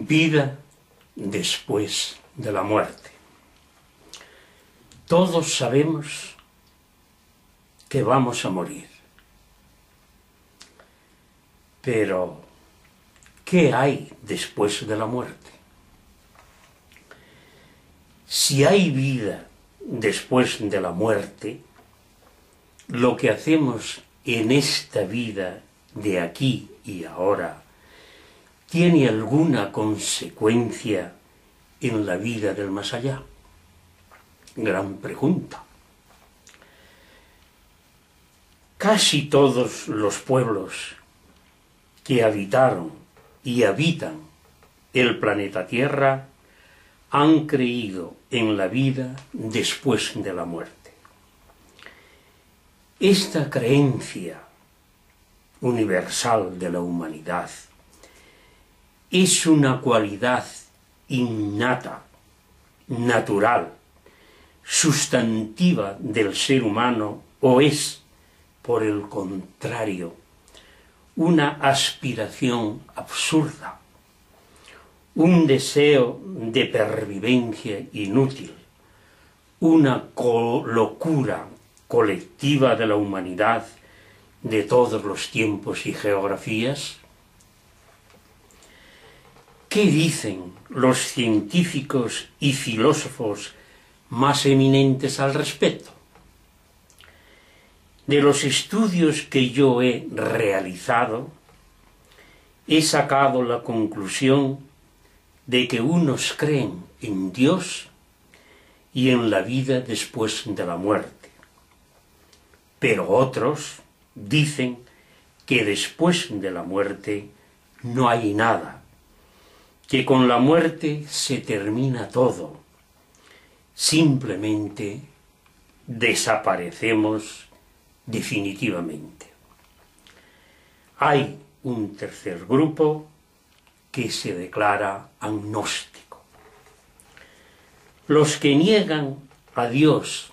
Vida después de la muerte. Todos sabemos que vamos a morir. Pero, ¿qué hay después de la muerte? Si hay vida después de la muerte, lo que hacemos en esta vida de aquí y ahora ¿tiene alguna consecuencia en la vida del más allá? Gran pregunta. Casi todos los pueblos que habitaron y habitan el planeta Tierra han creído en la vida después de la muerte. Esta creencia universal de la humanidad es una cualidad innata, natural, sustantiva del ser humano, o es, por el contrario, una aspiración absurda, un deseo de pervivencia inútil, una locura colectiva de la humanidad de todos los tiempos y geografías? ¿Qué dicen los científicos y filósofos más eminentes al respecto? De los estudios que yo he realizado, he sacado la conclusión de que unos creen en Dios y en la vida después de la muerte, pero otros dicen que después de la muerte no hay nada, que con la muerte se termina todo, simplemente desaparecemos definitivamente. Hay un tercer grupo que se declara agnóstico. Los que niegan a Dios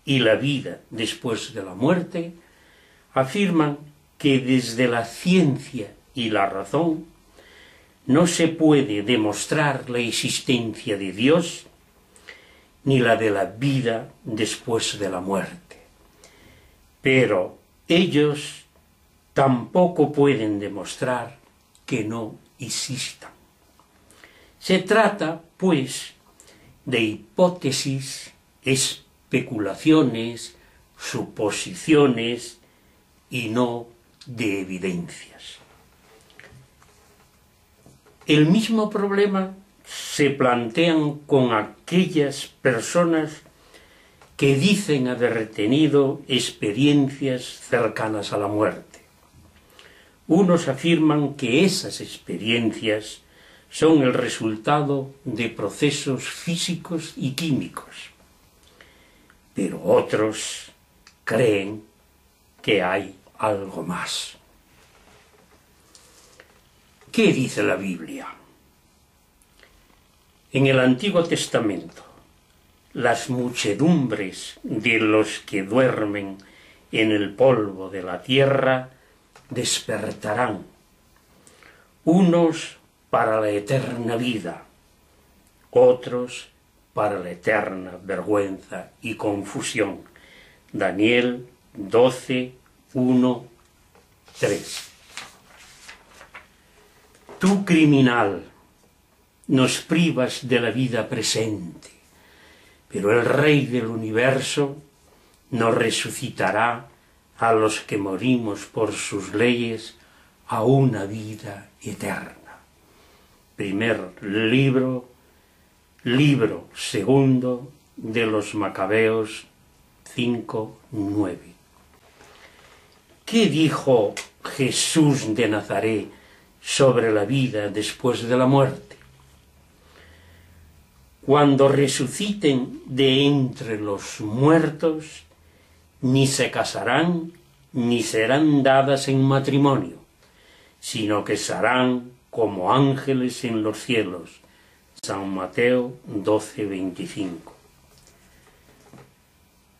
y la vida después de la muerte afirman que desde la ciencia y la razón no se puede demostrar la existencia de Dios ni la de la vida después de la muerte. Pero ellos tampoco pueden demostrar que no existan. Se trata, pues, de hipótesis, especulaciones, suposiciones y no de evidencias. El mismo problema se plantean con aquellas personas que dicen haber tenido experiencias cercanas a la muerte. Unos afirman que esas experiencias son el resultado de procesos físicos y químicos, pero otros creen que hay algo más. ¿Qué dice la Biblia? En el Antiguo Testamento, las muchedumbres de los que duermen en el polvo de la tierra despertarán, unos para la eterna vida, otros para la eterna vergüenza y confusión. Daniel 12, 1, 3. Tú, criminal, nos privas de la vida presente, pero el Rey del universo nos resucitará a los que morimos por sus leyes a una vida eterna. Primer libro segundo de los Macabeos 5, 9. ¿Qué dijo Jesús de Nazaret sobre la vida después de la muerte? Cuando resuciten de entre los muertos, ni se casarán, ni serán dadas en matrimonio, sino que serán como ángeles en los cielos. San Mateo 12, 25.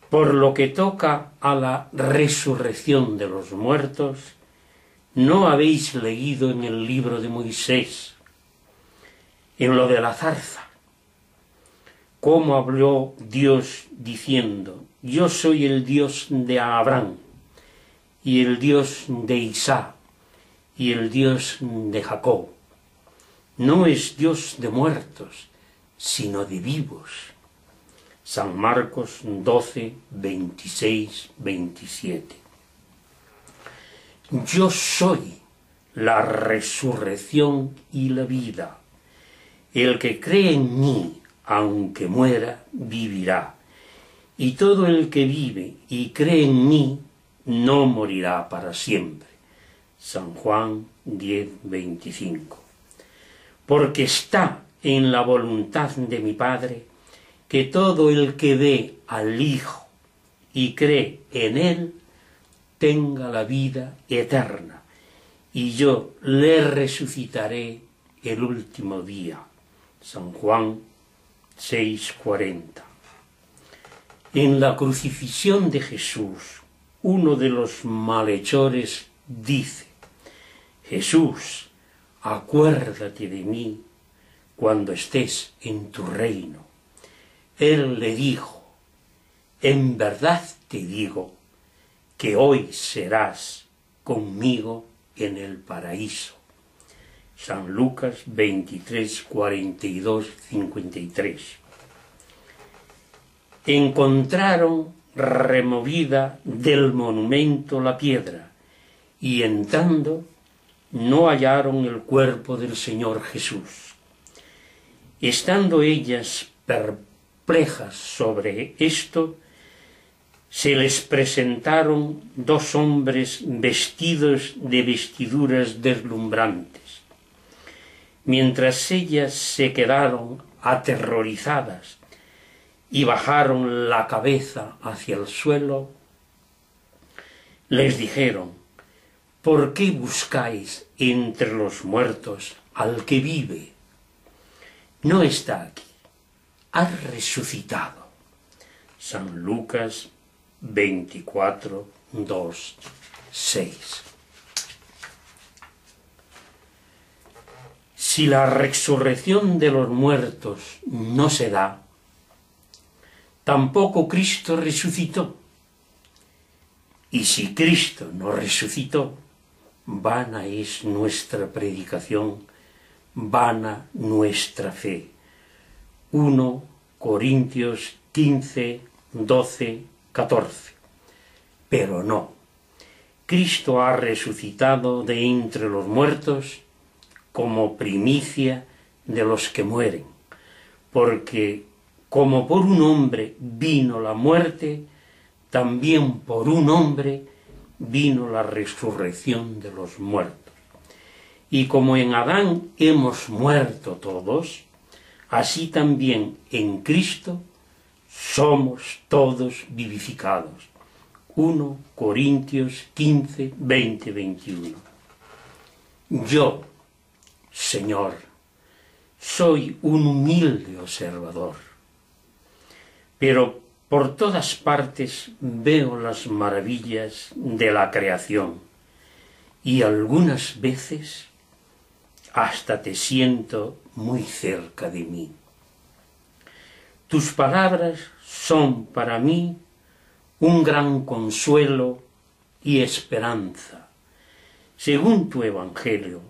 Por lo que toca a la resurrección de los muertos, ¿no habéis leído en el libro de Moisés en lo de la zarza. Cómo habló Dios diciendo: yo soy el Dios de Abraham, y el Dios de Isaac, y el Dios de Jacob. No es Dios de muertos, sino de vivos. San Marcos 12, 26, 27. Yo soy la resurrección y la vida. El que cree en mí, aunque muera, vivirá. Y todo el que vive y cree en mí, no morirá para siempre. San Juan 10, 25. Porque está en la voluntad de mi Padre que todo el que ve al Hijo y cree en Él tenga la vida eterna, y yo le resucitaré el último día. San Juan 6:40. En la crucifixión de Jesús, uno de los malhechores dice: Jesús, acuérdate de mí cuando estés en tu reino. Él le dijo: en verdad te digo que hoy serás conmigo en el paraíso. San Lucas 23, 42, 53. Encontraron removida del monumento la piedra, y entrando no hallaron el cuerpo del Señor Jesús. Estando ellas perplejas sobre esto, se les presentaron dos hombres vestidos de vestiduras deslumbrantes. Mientras ellas se quedaron aterrorizadas y bajaron la cabeza hacia el suelo, les dijeron: ¿por qué buscáis entre los muertos al que vive? No está aquí, ha resucitado. San Lucas 24, 2, 6. Si la resurrección de los muertos no se da, tampoco Cristo resucitó. Y si Cristo no resucitó, vana es nuestra predicación, vana nuestra fe. 1 Corintios 15, 12, 14. Pero no, Cristo ha resucitado de entre los muertos como primicia de los que mueren, porque como por un hombre vino la muerte, también por un hombre vino la resurrección de los muertos. Y como en Adán hemos muerto todos, así también en Cristo somos todos vivificados. 1 Corintios 15, 20, 21. Yo, Señor, soy un humilde observador, pero por todas partes veo las maravillas de la creación y algunas veces hasta te siento muy cerca de mí. Tus palabras son para mí un gran consuelo y esperanza. Según tu Evangelio,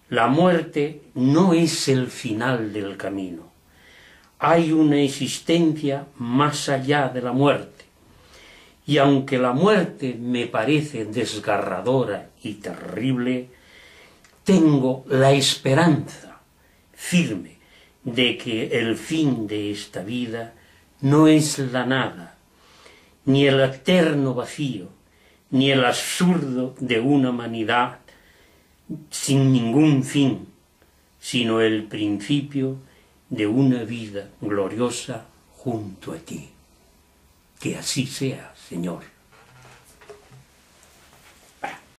la muerte no es el final del camino. Hay una existencia más allá de la muerte. Y aunque la muerte me parece desgarradora y terrible, tengo la esperanza firme de que el fin de esta vida no es la nada, ni el eterno vacío, ni el absurdo de una humanidad sin ningún fin, sino el principio de una vida gloriosa junto a ti. Que así sea, Señor.